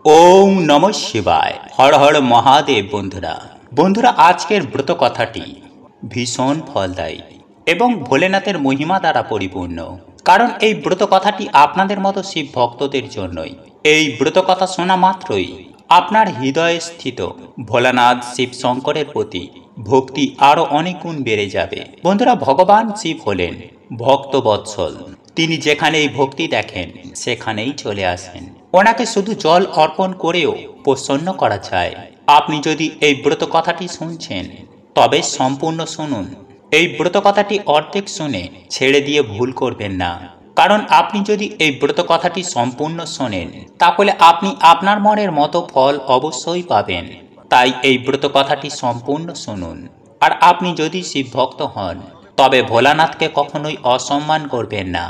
ওম নমঃ শিবায়। হর হর মহাদেব। বন্ধুরা আজকের ব্রত কথাটি ভীষণ ফলদায়ী এবং ভোলেনাথের মহিমা দ্বারা পরিপূর্ণ। কারণ এই ব্রত কথাটি আপনাদের মতো শিব ভক্তদের জন্যই। এই ব্রত কথা শোনা মাত্রই আপনার হৃদয়ে স্থিত ভোলানাথ শিব শঙ্করের প্রতি ভক্তি আরো অনেক গুণ বেড়ে যাবে। বন্ধুরা, ভগবান শিব হলেন ভক্ত বৎসল। তিনি যেখানেই ভক্তি দেখেন সেখানেই চলে আসেন। ওনাকে শুধু জল অর্পণ করেও প্রসন্ন করা যায়। আপনি যদি এই ব্রত কথাটি শুনছেন তবে সম্পূর্ণ শুনুন। এই ব্রত কথাটি অর্ধেক শুনে ছেড়ে দিয়ে ভুল করবেন না। কারণ আপনি যদি এই ব্রত কথাটি সম্পূর্ণ শোনেন তাহলে আপনি আপনার মনের মতো ফল অবশ্যই পাবেন। তাই এই ব্রত কথাটি সম্পূর্ণ শুনুন। আর আপনি যদি শিব ভক্ত হন তবে ভোলানাথকে কখনোই অসম্মান করবেন না।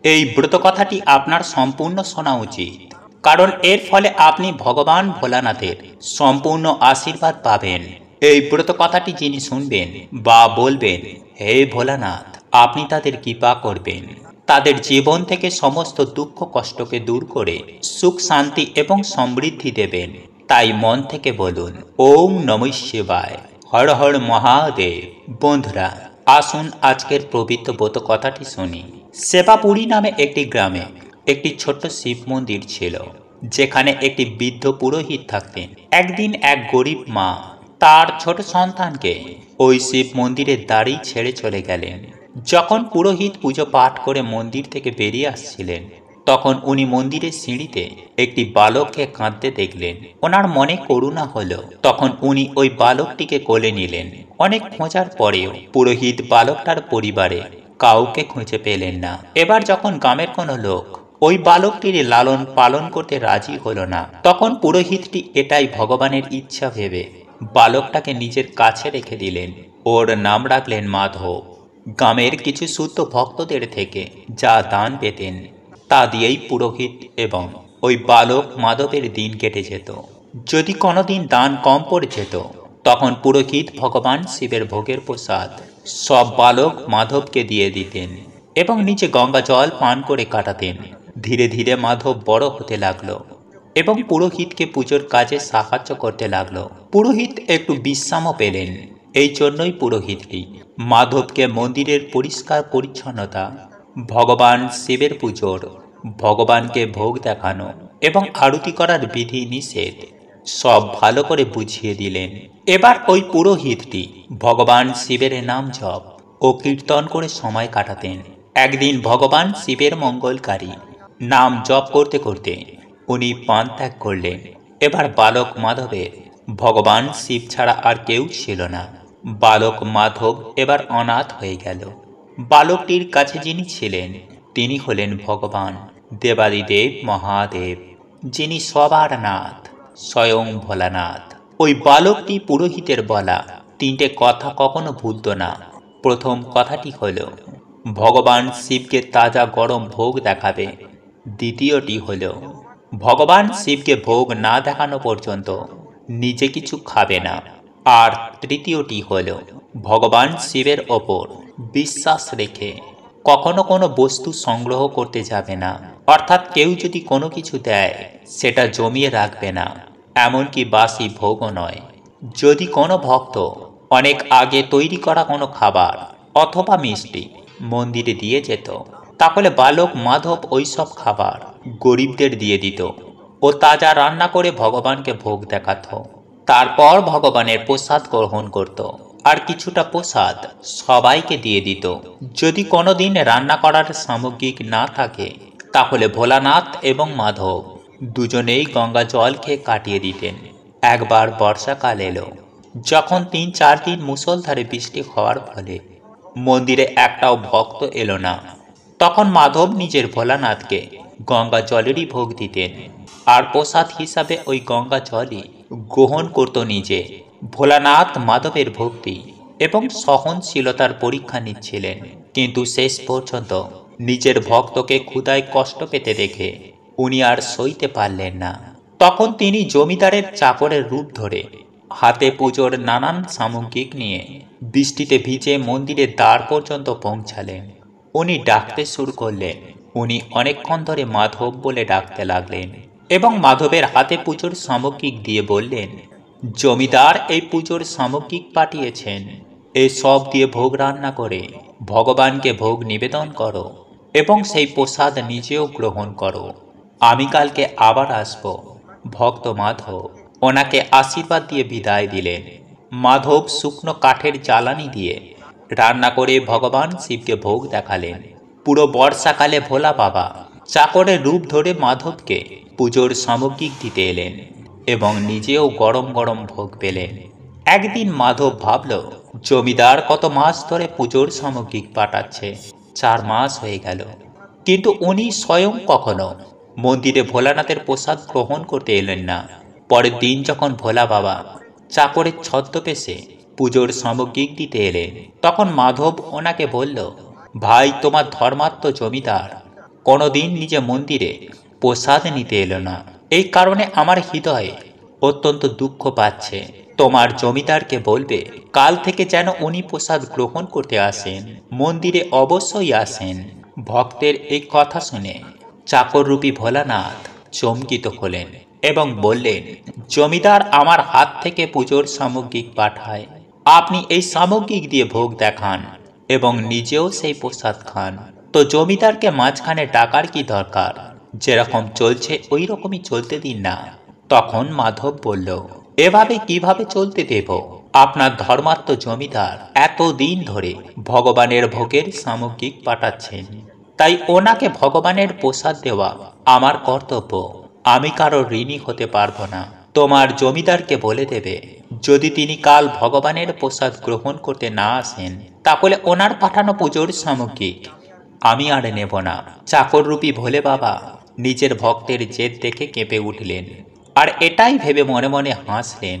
এই ব্রত কথাটি আপনার সম্পূর্ণ শোনা উচিত, কারণ এর ফলে আপনি ভগবান ভোলানাথের সম্পূর্ণ আশীর্বাদ পাবেন। এই ব্রত কথাটি যিনি শুনবেন বা বলবেন, হে ভোলানাথ, আপনি তাদের কৃপা করবেন, তাদের জীবন থেকে সমস্ত দুঃখ কষ্টকে দূর করে সুখ শান্তি এবং সমৃদ্ধি দেবেন। তাই মন থেকে বলুন ওম নমঃ শিবায়, হর হর মহাদেব। বন্ধুরা, আসুন আজকের পবিত্র ব্রত কথাটি শুনি। সেবাপুরী নামে একটি গ্রামে একটি ছোট্ট শিব মন্দির ছিল, যেখানে একটি বৃদ্ধ পুরোহিত থাকতেন। একদিন এক গরিব মা তার ছোট সন্তানকে ওই শিব মন্দিরের দ্বারেই ছেড়ে চলে গেলেন। যখন পুরোহিত পুজো পাঠ করে মন্দির থেকে বেরিয়ে আসছিলেন, তখন উনি মন্দিরের সিঁড়িতে একটি বালককে কাঁদতে দেখলেন। ওনার মনে করুণা হলো। তখন উনি ওই বালকটিকে কোলে নিলেন। অনেক খোঁজার পরেও পুরোহিত বালকটার পরিবারে কাউকে খুঁজে পেলেন না। এবার যখন গ্রামের কোনো লোক ওই বালকটির লালন পালন করতে রাজি হলো না, তখন পুরোহিতটি এটাই ভগবানের ইচ্ছা ভেবে বালকটাকে নিজের কাছে রেখে দিলেন। ওর নাম রাখলেন মাধব। গ্রামের কিছু শুদ্ধ ভক্তদের থেকে যা দান পেতেন তা দিয়েই পুরোহিত এবং ওই বালক মাধবের দিন কেটে যেত। যদি কোনোদিন দান কম পড়ে যেত, তখন পুরোহিত ভগবান শিবের ভোগের প্রসাদ সব বালক মাধবকে দিয়ে দিতেন এবং নিচে গঙ্গা জল পান করে কাটাতেন। ধীরে ধীরে মাধব বড় হতে লাগলো এবং পুরোহিতকে পুজোর কাজে সাহায্য করতে লাগলো। পুরোহিত একটু বিশ্রামও পেলেন। এই জন্যই পুরোহিতটি মাধবকে মন্দিরের পরিষ্কার পরিচ্ছন্নতা, ভগবান শিবের পুজোর, ভগবানকে ভোগ দেখানো এবং আরতি করার বিধি নিষেধ সব ভালো করে বুঝিয়ে দিলেন। এবার ওই পুরোহিতটি ভগবান শিবের নাম জপ ও কীর্তন করে সময় কাটাতেন। একদিন ভগবান শিবের মঙ্গলকারী নাম জপ করতে করতে উনি প্রাণ ত্যাগ করলেন। এবার বালক মাধবের ভগবান শিব ছাড়া আর কেউ ছিল না। বালক মাধব এবার অনাথ হয়ে গেল। বালকটির কাছে যিনি ছিলেন তিনি হলেন ভগবান দেবাদিদেব মহাদেব, যিনি সবার নাথ, স্বয়ং ভোলানাথ। ওই বালকটি পুরোহিতের বলা তিনটে কথা কখনো ভুলত না। প্রথম কথাটি হলো ভগবান শিবকে তাজা গরম ভোগ দেখাবে। দ্বিতীয়টি হলো ভগবান শিবকে ভোগ না দেখানো পর্যন্ত নিজে কিছু খাবে না। আর তৃতীয়টি হলো ভগবান শিবের ওপর বিশ্বাস রেখে কখনো কোনো বস্তু সংগ্রহ করতে যাবে না। অর্থাৎ কেউ যদি কোনো কিছু দেয় সেটা জমিয়ে রাখবে না, এমনকি বাসি ভোগও নয়। যদি কোনো ভক্ত অনেক আগে তৈরি করা কোনো খাবার অথবা মিষ্টি মন্দিরে দিয়ে যেত, তাহলে বালক মাধব ওইসব খাবার গরিবদের দিয়ে দিত ও তাজা রান্না করে ভগবানকে ভোগ দেখাত। তারপর ভগবানের প্রসাদ গ্রহণ করত আর কিছুটা প্রসাদ সবাইকে দিয়ে দিত। যদি কোনোদিন রান্না করার সামগ্রী না থাকে তাহলে ভোলানাথ এবং মাধব দুজনেই গঙ্গা জল খেয়ে কাটিয়ে দিতেন। একবার বর্ষাকাল এলো, যখন 3-4 দিন মুষলধারে বৃষ্টি হওয়ার ফলে মন্দিরে একটাও ভক্ত এলো না। তখন মাধব নিজের ভোলানাথকে গঙ্গা জলেরই ভোগ দিতেন আর প্রসাদ হিসাবে ওই গঙ্গা জলই গ্রহণ করত নিজে। ভোলানাথ মাধবের ভক্তি এবং সহনশীলতার পরীক্ষা নিচ্ছিলেন, কিন্তু শেষ পর্যন্ত নিজের ভক্তকে ক্ষুধায় কষ্ট পেতে দেখে উনি আর সইতে পারলেন না। তখন তিনি জমিদারের চাকরের রূপ ধরে হাতে পুজোর নানান সামগ্রী নিয়ে বৃষ্টিতে ভিজে মন্দিরের দ্বার পর্যন্ত পৌঁছালেন। উনি ডাকতে শুরু করলেন। উনি অনেকক্ষণ ধরে মাধব বলে ডাকতে লাগলেন, এবং মাধবের হাতে পুজোর সামগ্রিক দিয়ে বললেন, জমিদার এই পুজোর সামগ্রিক পাঠিয়েছেন, এই সব দিয়ে ভোগ রান্না করে ভগবানকে ভোগ নিবেদন করো এবং সেই প্রসাদ নিজেও গ্রহণ করো। আমি কালকে আবার আসব। ভক্ত মাধব ওনাকে আশীর্বাদ দিয়ে বিদায় দিলেন। মাধব শুকনো কাঠের জ্বালানি দিয়ে রান্না করে ভগবান শিবকে ভোগ দেখালেন। পুরো বর্ষাকালে ভোলা বাবা চাকরের রূপ ধরে মাধবকে পুজোর সামগ্রিক দিতে এলেন এবং নিজেও গরম গরম ভোগ পেলেন। একদিন মাধব ভাবল, জমিদার কত মাস ধরে পুজোর সামগ্রিক পাঠাচ্ছে, 4 মাস হয়ে গেল, কিন্তু উনি স্বয়ং কখনো মন্দিরে ভোলানাথের প্রসাদ গ্রহণ করতে এলেন না। পরের দিন যখন ভোলা বাবা চাকরের ছদ্মবেশে পুজোর সামগ্রিক দিতে এলেন, তখন মাধব ওনাকে বলল, ভাই, তোমার ধর্মাত্ম জমিদার কোনোদিন নিজে মন্দিরে প্রসাদ নিতে এলো না। এই কারণে আমার হৃদয়ে অত্যন্ত দুঃখ পাচ্ছে। তোমার জমিদারকে বলবে কাল থেকে যেন উনি প্রসাদ গ্রহণ করতে আসেন, মন্দিরে অবশ্যই আসেন। ভক্তের এই কথা শুনে চাকররূপী ভোলানাথ চমকিত হলেন এবং বললেন, জমিদার আমার হাত থেকে পুজোর সামগ্রিক পাঠায়, আপনি এই সামগ্রিক দিয়ে ভোগ দেখান এবং নিজেও সেই প্রসাদ খান, তো জমিদারকে মাঝখানে ডাকার কি দরকার? যেরকম চলছে ওই রকমই চলতে দিন না। তখন মাধব বলল, এভাবে কিভাবে চলতে দেব? আপনার ধর্মাত্ম জমিদার এতদিন ধরে ভগবানের ভোগের সামগ্রিক পাঠাচ্ছেন, তাই ওনাকে ভগবানের প্রসাদ দেওয়া আমার কর্তব্য। আমি কারো ঋণী হতে পারবো না। তোমার জমিদারকে বলে দেবে, যদি তিনি কাল ভগবানের প্রসাদ গ্রহণ করতে না আসেন, তাহলে ওনার পাঠানো পুজোর সামগ্রিক আমি আর নেব না। চাকররূপী ভোলে বাবা নিজের ভক্তের জেদ দেখে কেঁপে উঠলেন আর এটাই ভেবে মনে মনে হাসলেন,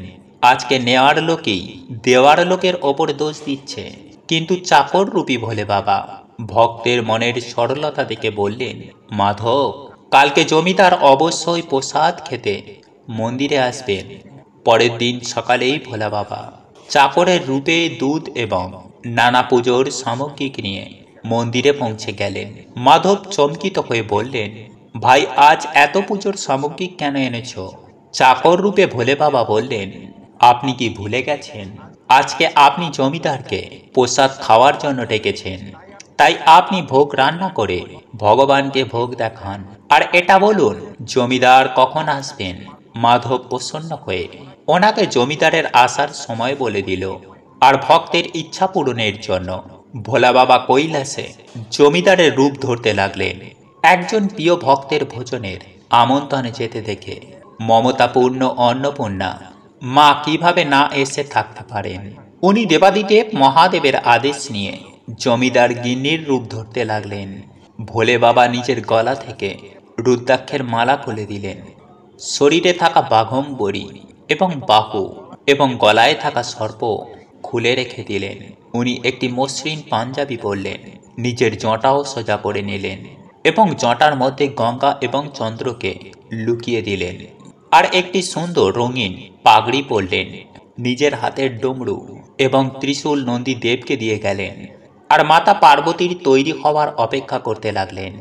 আজকে নেওয়ার লোকেই দেওয়ার লোকের ওপর দোষ দিচ্ছে। কিন্তু চাকররূপী ভোলে বাবা ভক্তের মনের সরলতা দেখে বললেন, মাধব, কালকে জমিদার অবশ্যই প্রসাদ খেতে মন্দিরে আসবেন। পরের দিন সকালেই ভোলা বাবা চাকরের রূপে দুধ এবং নানা পুজোর সামগ্রিক নিয়ে মন্দিরে পৌঁছে গেলেন। মাধব চমকিত হয়ে বললেন, ভাই, আজ এত পুজোর সামগ্রিক কেন এনেছো? চাকর রূপে ভোলে বাবা বললেন, আপনি কি ভুলে গেছেন? আজকে আপনি জমিদারকে প্রসাদ খাওয়ার জন্য ডেকেছেন, তাই আপনি ভোগ রান্না করে ভগবানকে ভোগ দেখান। আর এটা বলুন, জমিদার কখন আসবেন? মাধব প্রসন্ন হয়ে ওনাকে জমিদারের আসার সময় বলে দিল। আর ভক্তের ইচ্ছা পূরণের জন্য ভোলা বাবা কৈলাসে জমিদারের রূপ ধরতে লাগলেন। একজন প্রিয় ভক্তের ভোজনের আমন্ত্রণে যেতে দেখে মমতাপূর্ণ অন্নপূর্ণা মা কিভাবে না এসে থাকতে পারেন। উনি দেবাদিদেব মহাদেবের আদেশ নিয়ে জমিদার গিন্নির রূপ ধরতে লাগলেন। ভোলে বাবা নিজের গলা থেকে রুদ্রাক্ষের মালা খুলে দিলেন। শরীরে থাকা বাঘম্বরী এবং বাহু এবং গলায় থাকা সর্প খুলে রেখে দিলেন। উনি একটি মসৃণ পাঞ্জাবি পরলেন, নিজের জটাও সোজা করে নিলেন এবং জটার মধ্যে গঙ্গা এবং চন্দ্রকে লুকিয়ে দিলেন। আর একটি সুন্দর রঙিন পাগড়ি পরলেন। নিজের হাতের ডমরু এবং ত্রিশূল নন্দী দেবকে দিয়ে গেলেন আর মাতা পার্বতীর তৈরি হওয়ার অপেক্ষা করতে লাগলেন।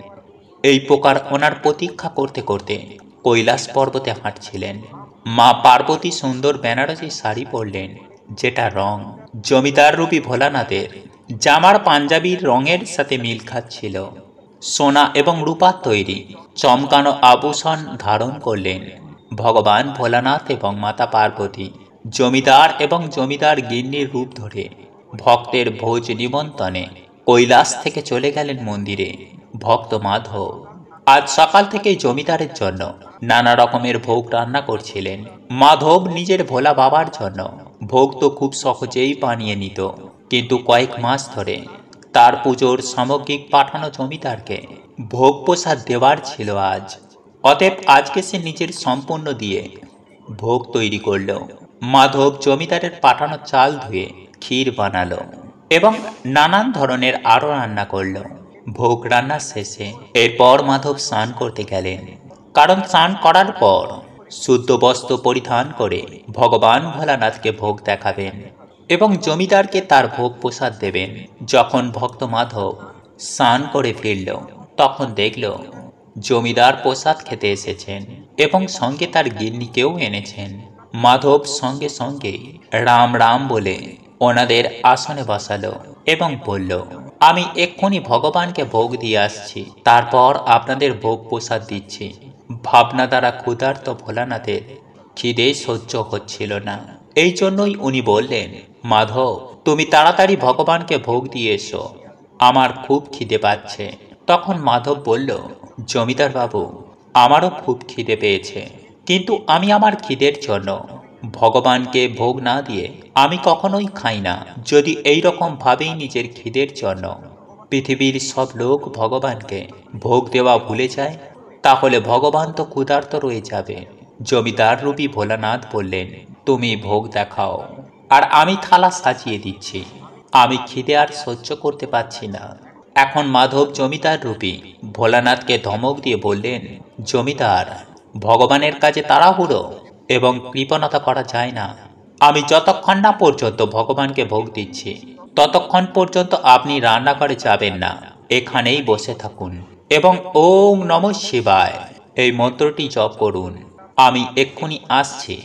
এই প্রকার ওনার প্রতীক্ষা করতে করতে কৈলাস পর্বতে হাঁটছিলেন। মা পার্বতী সুন্দর বেনারসি শাড়ি পরলেন, যেটা রং জমিদার রূপী ভোলানাথের জামার পাঞ্জাবির রঙের সাথে মিল খাচ্ছিল। সোনা এবং রূপার তৈরি চমকানো আভূষণ ধারণ করলেন। ভগবান ভোলানাথ এবং মাতা পার্বতী জমিদার এবং জমিদার গিন্নির রূপ ধরে ভক্তের ভোজ নিমন্ত্রণে কৈলাস থেকে চলে গেলেন মন্দিরে। ভক্ত মাধব আজ সকাল থেকেই জমিদারের জন্য নানা রকমের ভোগ রান্না করছিলেন। মাধব নিজের ভোলা বাবার জন্য ভোগ তো খুব সহজেই বানিয়ে নিত, কিন্তু কয়েক মাস ধরে তার পুজোর সামগ্রিক পাঠানো জমিদারকে ভোগ প্রসাদ দেওয়ার ছিল আজ। অতএব আজকে সে নিজের সম্পূর্ণ দিয়ে ভোগ তৈরি করল। মাধব জমিদারের পাঠানো চাল ধুয়ে ক্ষীর বানালো এবং নানান ধরনের আরও রান্না করল। ভোগ রান্না শেষে এরপর মাধব স্নান করতে গেলেন, কারণ স্নান করার পর শুদ্ধ বস্ত্র পরিধান করে ভগবান ভোলানাথকে ভোগ দেখাবেন এবং জমিদারকে তার ভোগ প্রসাদ দেবেন। যখন ভক্ত মাধব স্নান করে ফিরল, তখন দেখল জমিদার প্রসাদ খেতে এসেছেন এবং সঙ্গে তার গিন্নিকেও এনেছেন। মাধব সঙ্গে সঙ্গে রাম রাম বলে ওনাদের আসনে বসালো এবং বলল, আমি এক্ষুনি ভগবানকে ভোগ দিয়ে আসছি, তারপর আপনাদের ভোগ প্রসাদ দিচ্ছি। ভাবনা দ্বারা ক্ষুধার্ত ভোলানাথের খিদে সহ্য হচ্ছিল না। এই জন্যই উনি বললেন, মাধব, তুমি তাড়াতাড়ি ভগবানকে ভোগ দিয়ে এসো, আমার খুব খিদে পাচ্ছে। তখন মাধব বলল, জমিদার বাবু, আমারও খুব খিদে পেয়েছে, কিন্তু আমি আমার খিদের জন্য ভগবানকে ভোগ না দিয়ে আমি কখনোই খাই না। যদি এই রকম ভাবেই নিজের খিদের জন্য পৃথিবীর সব লোক ভগবানকে ভোগ দেওয়া ভুলে যায়, তাহলে ভগবান তো ক্ষুধার্ত রয়ে যাবে। জমিদার রূপী ভোলানাথ বললেন, তুমি ভোগ দেখাও, আর আমি থালা সাজিয়ে দিচ্ছি। আমি খিদে আর সহ্য করতে পারছি না। এখন মাধব জমিদার রূপী ভোলানাথকে ধমক দিয়ে বললেন, জমিদার, ভগবানের কাছে তাড়াহুড়ো এবং কৃপণতা করা যায় না। আমি যতক্ষণ না পর্যন্ত ভগবানকে ভোগ দিচ্ছি, ততক্ষণ পর্যন্ত আপনি রান্নাঘরে যাবেন না, এখানেই বসে থাকুন এবং ওম নমঃ শিবায় এই মন্ত্রটি জপ করুন। আমি এক্ষুনি আসছি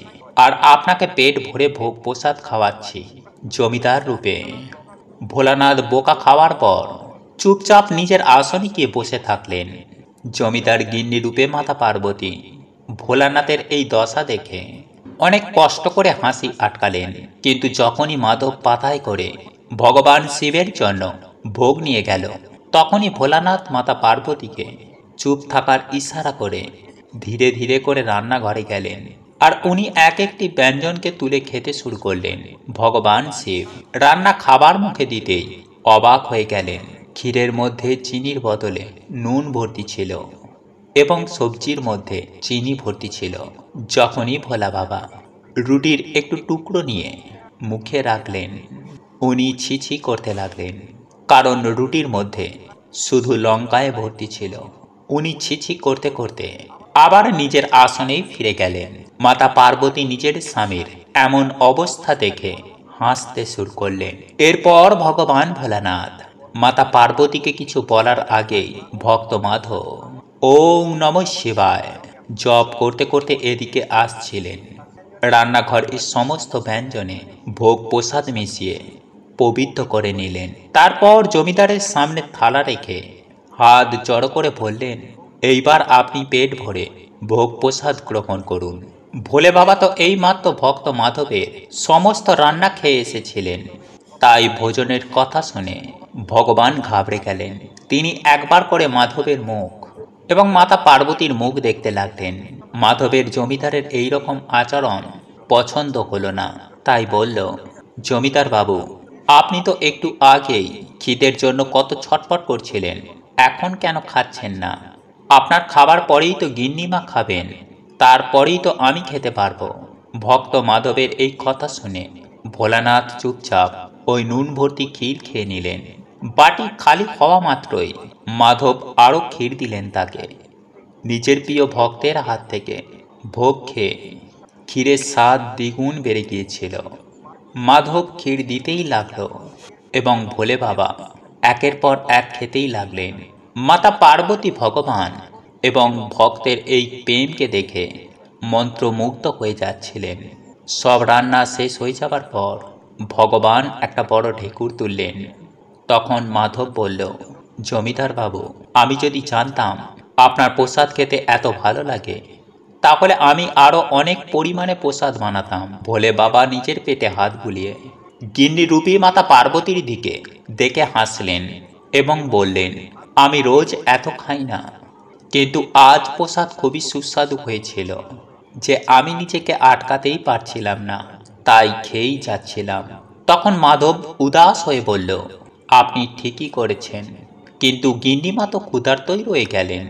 আর আপনাকে পেট ভরে ভোগ প্রসাদ খাওয়াচ্ছি। জমিদার রূপে ভোলানাথ বোকা খাওয়ার পর চুপচাপ নিজের আসনে গিয়ে বসে থাকলেন। জমিদার গিন্নি রূপে মাতা পার্বতী ভোলানাথের এই দশা দেখে অনেক কষ্ট করে হাসি আটকালেন, কিন্তু যখনই মাধব পাতায় করে ভগবান শিবের জন্য ভোগ নিয়ে গেল, তখনই ভোলানাথ মাতা পার্বতীকে চুপ থাকার ইশারা করে ধীরে ধীরে করে রান্নাঘরে গেলেন, আর উনি এক একটি ব্যঞ্জনকে তুলে খেতে শুরু করলেন। ভগবান শিব রান্না খাবার মুখে দিতেই অবাক হয়ে গেলেন। ক্ষীরের মধ্যে চিনির বদলে নুন ভর্তি ছিল এবং সবজির মধ্যে চিনি ভর্তি ছিল। যখনই ভোলা বাবা রুটির একটু টুকরো নিয়ে মুখে রাখলেন, উনি ছিছি করতে লাগলেন, কারণ রুটির মধ্যে শুধু লঙ্কায় ভর্তি ছিল। উনি ছিছি করতে করতে আবার নিজের আসনেই ফিরে গেলেন। মাতা পার্বতী নিজের স্বামীর এমন অবস্থা দেখে হাসতে শুরু করলেন। এরপর ভগবান ভোলানাথ মাতা পার্বতীকে কিছু বলার আগেই ভক্ত মাধব ওম নমঃ শিবায় জপ করতে করতে এদিকে আসছিলেন। রান্নাঘরের সমস্ত ব্যঞ্জনে ভোগ প্রসাদ মিশিয়ে পবিত্র করে নিলেন। তারপর জমিদারের সামনে থালা রেখে হাত জড়ো করে বললেন, এইবার আপনি পেট ভরে ভোগ প্রসাদ গ্রহণ করুন। ভোলে বাবা তো এইমাত্র ভক্ত মাধবের সমস্ত রান্না খেয়ে এসেছিলেন, তাই ভোজনের কথা শুনে ভগবান ঘাবড়ে গেলেন। তিনি একবার করে মাধবের মুখ এবং মাতা পার্বতীর মুখ দেখতে লাগলেন। মাধবের জমিদারের এই রকম আচরণ পছন্দ হলো না, তাই বলল, জমিদার বাবু, আপনি তো একটু আগেই খিদের জন্য কত ছটফট করছিলেন, এখন কেন খাচ্ছেন না? আপনার খাবার পরেই তো গিন্নিমা খাবেন, তারপরেই তো আমি খেতে পারবো। ভক্ত মাধবের এই কথা শুনে ভোলানাথ চুপচাপ ওই নুন ভর্তি ক্ষীর খেয়ে নিলেন। বাটি খালি হওয়া মাত্রই মাধব আরও ক্ষীর দিলেন তাকে। নিজের প্রিয় ভক্তের হাত থেকে ভোগ খেয়ে ক্ষীরের স্বাদ দ্বিগুণ বেড়ে গিয়েছিল। মাধব ক্ষীর দিতেই লাগলো এবং ভোলে বাবা একের পর এক খেতেই লাগলেন। মাতা পার্বতী ভগবান এবং ভক্তের এই প্রেমকে দেখে মন্ত্রমুগ্ধ হয়ে যাচ্ছিলেন। সব রান্না শেষ হয়ে যাবার পর ভগবান একটা বড় ঢেকুর তুললেন। তখন মাধব বলল, জমিদার বাবু, আমি যদি জানতাম আপনার প্রসাদ খেতে এত ভালো লাগে, তাহলে আমি আরো অনেক পরিমাণে প্রসাদ বানাতাম। ভোলে বাবা নিজের পেটে হাত বুলিয়ে গিন্নি রূপী মাতা পার্বতীর দিকে দেখে হাসলেন এবং বললেন, আমি রোজ এত খাই না, কিন্তু আজ প্রসাদ খুবই সুস্বাদু হয়েছিল যে আমি নিজেকে আটকাতেই পারছিলাম না, তাই খেয়েই যাচ্ছিলাম। তখন মাধব উদাস হয়ে বলল, আপনি ঠিকই করেছেন, কিন্তু গিন্নিমা তো ক্ষুধার্তই রয়ে গেলেন।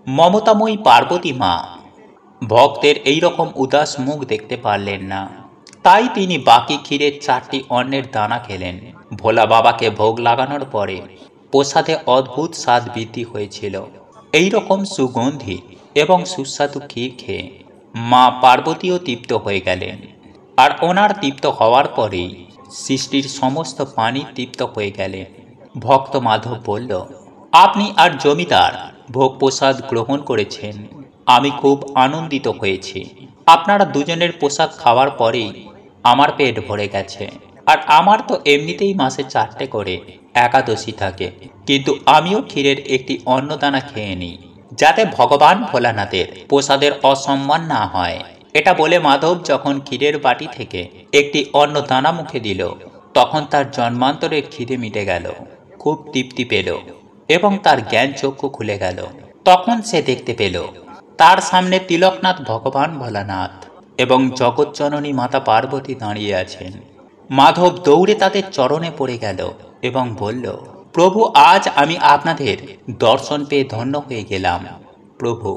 মমতাময়ী পার্বতী মা ভক্তের এই রকম উদাস মুখ দেখতে পারলেন না, তাই তিনি বাকি ক্ষীরের 4টি অন্নের দানা খেলেন। ভোলা বাবাকে ভোগ লাগানোর পরে প্রসাদে অদ্ভুত স্বাদ বৃদ্ধি হয়েছিল। এই রকম সুগন্ধি এবং সুস্বাদু ক্ষীর খেয়ে মা পার্বতীও তৃপ্ত হয়ে গেলেন, আর ওনার তৃপ্ত হওয়ার পরেই সৃষ্টির সমস্ত প্রাণী তৃপ্ত হয়ে গেলেন। ভক্ত মাধব বলল, আপনি আর জমিদার ভোগ প্রসাদ গ্রহণ করেছেন। আমি খুব আনন্দিত হয়েছি। আপনারা দুজনের প্রসাদ খাওয়ার পরেই আমার পেট ভরে গেছে। আর আমার তো এমনিতেই মাসে 4টে করে একাদশী থাকে, কিন্তু আমিও ক্ষীরের একটি অন্নদানা খেয়ে নিই, যাতে ভগবান ভোলানাথের প্রসাদের অসম্মান না হয়। এটা বলে মাধব যখন ক্ষীরের বাটি থেকে একটি অন্নদানা মুখে দিল, তখন তার জন্মান্তরের খিদে মিটে গেল, খুব তৃপ্তি পেল এবং তার জ্ঞান চক্ষু খুলে গেল। তখন সে দেখতে পেল তার সামনে তিলকনাথ ভগবান ভোলানাথ এবং জগৎজননী মাতা পার্বতী দাঁড়িয়ে আছেন। মাধব দৌড়ে তাদের চরণে পড়ে গেল এবং বলল, প্রভু, আজ আমি আপনাদের দর্শন পেয়ে ধন্য হয়ে গেলাম। প্রভু,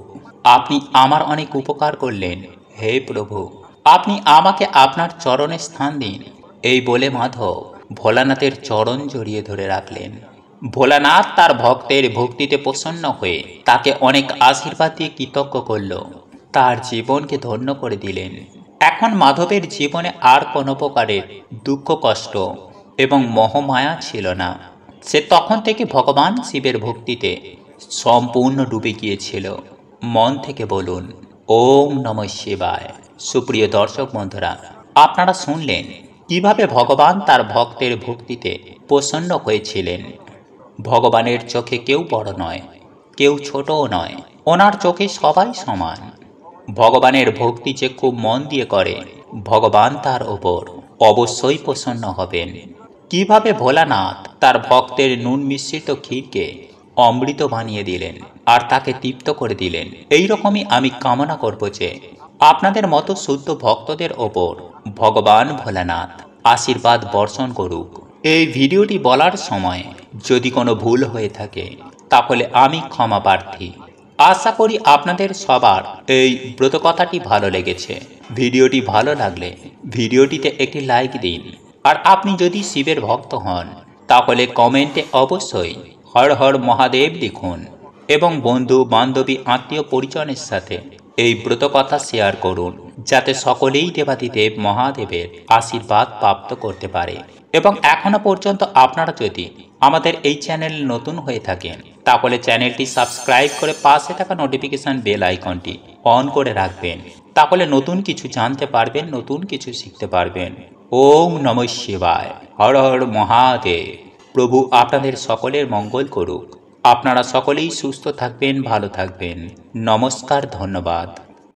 আপনি আমার অনেক উপকার করলেন। হে প্রভু, আপনি আমাকে আপনার চরণে স্থান দিন। এই বলে মাধব ভোলানাথের চরণ জড়িয়ে ধরে রাখলেন। ভোলানাথ তার ভক্তের ভক্তিতে প্রসন্ন হয়ে তাকে অনেক আশীর্বাদ দিয়ে কৃতজ্ঞ করল, তার জীবনকে ধন্য করে দিলেন। এখন মাধবের জীবনে আর কোনো প্রকারের দুঃখ, কষ্ট এবং মোহমায়া ছিল না। সে তখন থেকে ভগবান শিবের ভক্তিতে সম্পূর্ণ ডুবে গিয়েছিল। মন থেকে বলুন, ওম নমঃ শিবায়। সুপ্রিয় দর্শক বন্ধুরা, আপনারা শুনলেন কিভাবে ভগবান তার ভক্তের ভক্তিতে প্রসন্ন হয়েছিলেন। ভগবানের চোখে কেউ বড় নয়, কেউ ছোটও নয়। ওনার চোখে সবাই সমান। ভগবানের ভক্তি যে খুব মন দিয়ে করে, ভগবান তার ওপর অবশ্যই প্রসন্ন হবেন। কিভাবে ভোলানাথ তার ভক্তের নুন মিশ্রিত ক্ষীরকে অমৃত বানিয়ে দিলেন আর তাকে তৃপ্ত করে দিলেন, এই রকমই আমি কামনা করব যে আপনাদের মতো শুদ্ধ ভক্তদের ওপর ভগবান ভোলানাথ আশীর্বাদ বর্ষণ করুক। এই ভিডিওটি বলার সময় যদি কোনো ভুল হয়ে থাকে, তাহলে আমি ক্ষমা প্রার্থী। আশা করি আপনাদের সবার এই ব্রতকথাটি ভালো লেগেছে। ভিডিওটি ভালো লাগলে ভিডিওটিতে একটি লাইক দিন। আর আপনি যদি শিবের ভক্ত হন, তাহলে কমেন্টে অবশ্যই হর হর মহাদেব লিখুন এবং বন্ধু বান্ধবী আত্মীয় পরিজনের সাথে এই ব্রতকথা শেয়ার করুন, যাতে সকলেই দেবাদিদেব মহাদেবের আশীর্বাদ প্রাপ্ত করতে পারে। এবং এখনো পর্যন্ত আপনারা যদি আমাদের এই চ্যানেল নতুন হয়ে থাকেন, তাহলে চ্যানেলটি সাবস্ক্রাইব করে পাশে থাকা নোটিফিকেশন বেল আইকনটি অন করে রাখবেন। তাহলে নতুন কিছু জানতে পারবেন, নতুন কিছু শিখতে পারবেন। ওম নমঃ শিবায়। হর হর মহাদেব। প্রভু আপনাদের সকলের মঙ্গল করুক। আপনারা সকলেই সুস্থ থাকবেন, ভালো থাকবেন। নমস্কার, ধন্যবাদ।